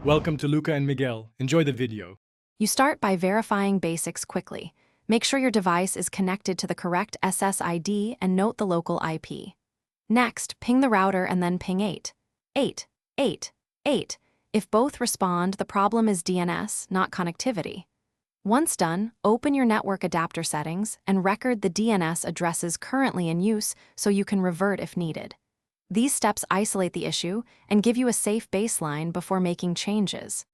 Welcome to Luca and Miguel. Enjoy the video. You start by verifying basics quickly. Make sure your device is connected to the correct SSID and note the local IP. Next, ping the router and then ping 8. If both respond, the problem is DNS, not connectivity. Once done, open your network adapter settings and record the DNS addresses currently in use so you can revert if needed. These steps isolate the issue and give you a safe baseline before making changes.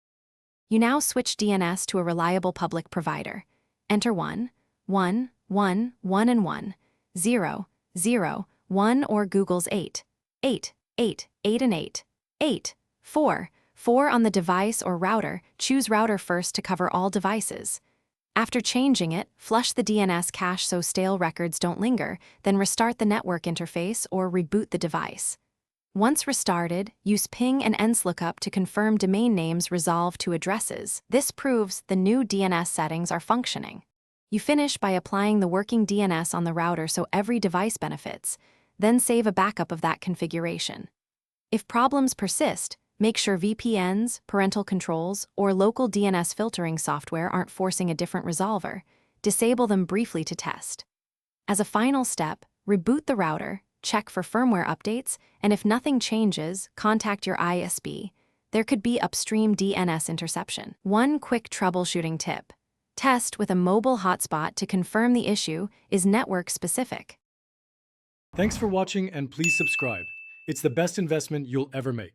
You now switch DNS to a reliable public provider. Enter 1, 1, 1, 1 and 1, 0, 0, 1 or Google's 8, 8, 8, 8 and 8, 8, 4, 4 on the device or router. Choose router first to cover all devices. After changing it, flush the DNS cache so stale records don't linger, then restart the network interface or reboot the device. Once restarted, use ping and ensthy lookup to confirm domain names resolve to addresses. This proves the new DNS settings are functioning. You finish by applying the working DNS on the router so every device benefits, then save a backup of that configuration. If problems persist, make sure VPNs, parental controls, or local DNS filtering software aren't forcing a different resolver. Disable them briefly to test. As a final step, reboot the router, check for firmware updates, and if nothing changes, contact your ISP. There could be upstream DNS interception. One quick troubleshooting tip. Test with a mobile hotspot to confirm the issue is network specific. Thanks for watching and please subscribe. It's the best investment you'll ever make.